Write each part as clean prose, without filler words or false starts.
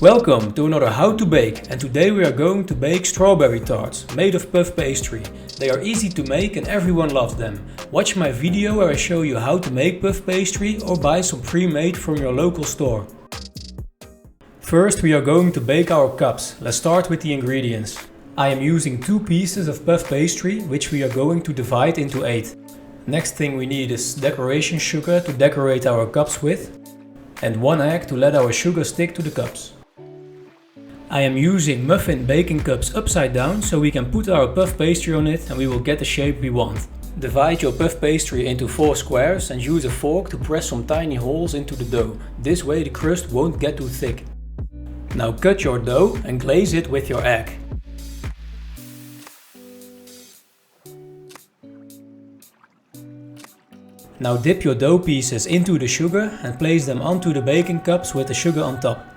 Welcome to another How to Bake, and today we are going to bake strawberry tarts made of puff pastry. They are easy to make and everyone loves them. Watch my video where I show you how to make puff pastry or buy some pre-made from your local store. First we are going to bake our cups. Let's start with the ingredients. I am using 2 pieces of puff pastry which we are going to divide into 8. Next thing we need is decoration sugar to decorate our cups with, and 1 egg to let our sugar stick to the cups. I am using muffin baking cups upside down so we can put our puff pastry on it and we will get the shape we want. Divide your puff pastry into 4 squares and use a fork to press some tiny holes into the dough. This way the crust won't get too thick. Now cut your dough and glaze it with your egg. Now dip your dough pieces into the sugar and place them onto the baking cups with the sugar on top.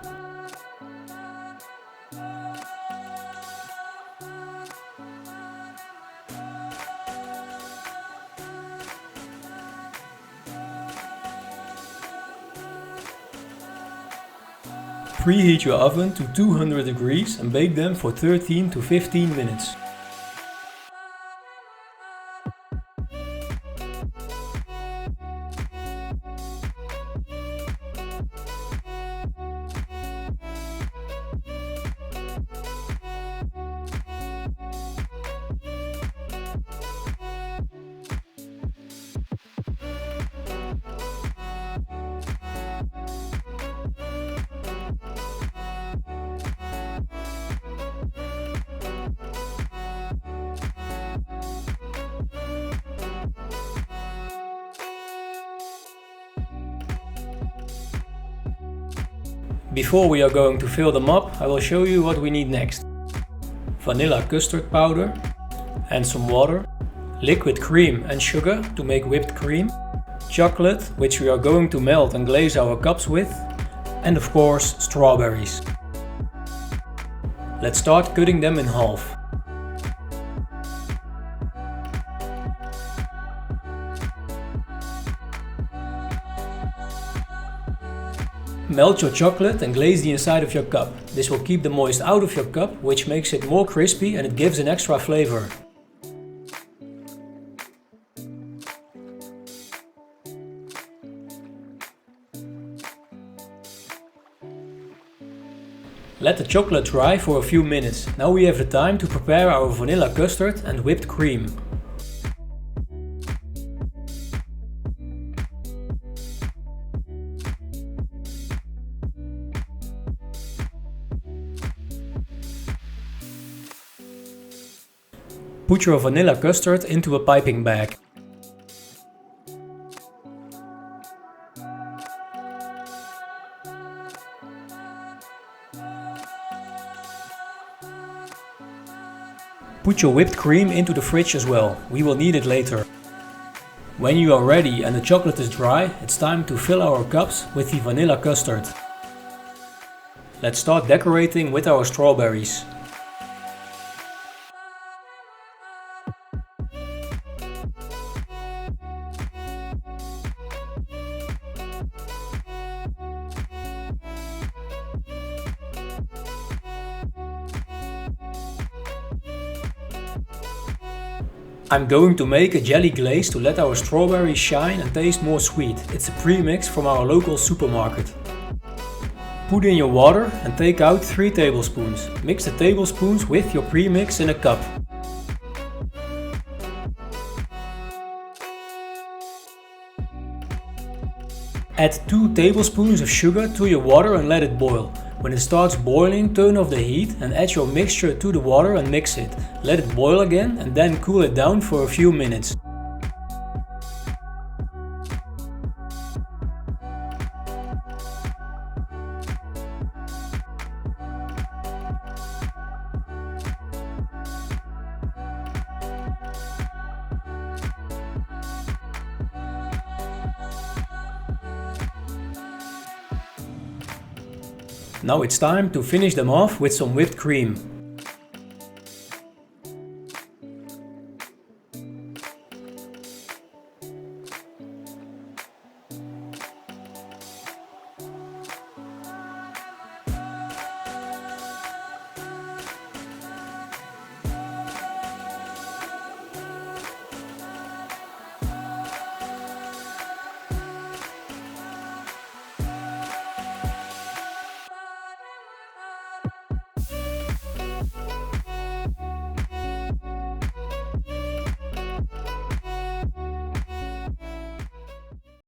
Preheat your oven to 200 degrees and bake them for 13 to 15 minutes. Before we are going to fill them up, I will show you what we need next. Vanilla custard powder and some water, liquid cream and sugar to make whipped cream, chocolate which we are going to melt and glaze our cups with, and of course strawberries. Let's start cutting them in half. Melt your chocolate and glaze the inside of your cup. This will keep the moist out of your cup, which makes it more crispy and it gives an extra flavor. Let the chocolate dry for a few minutes. Now we have the time to prepare our vanilla custard and whipped cream. Put your vanilla custard into a piping bag. Put your whipped cream into the fridge as well. We will need it later. When you are ready and the chocolate is dry, it's time to fill our cups with the vanilla custard. Let's start decorating with our strawberries. I'm going to make a jelly glaze to let our strawberries shine and taste more sweet. It's a premix from our local supermarket. Put in your water and take out 3 tablespoons. Mix the tablespoons with your premix in a cup. Add 2 tablespoons of sugar to your water and let it boil. When it starts boiling, turn off the heat and add your mixture to the water and mix it. Let it boil again and then cool it down for a few minutes. Now it's time to finish them off with some whipped cream.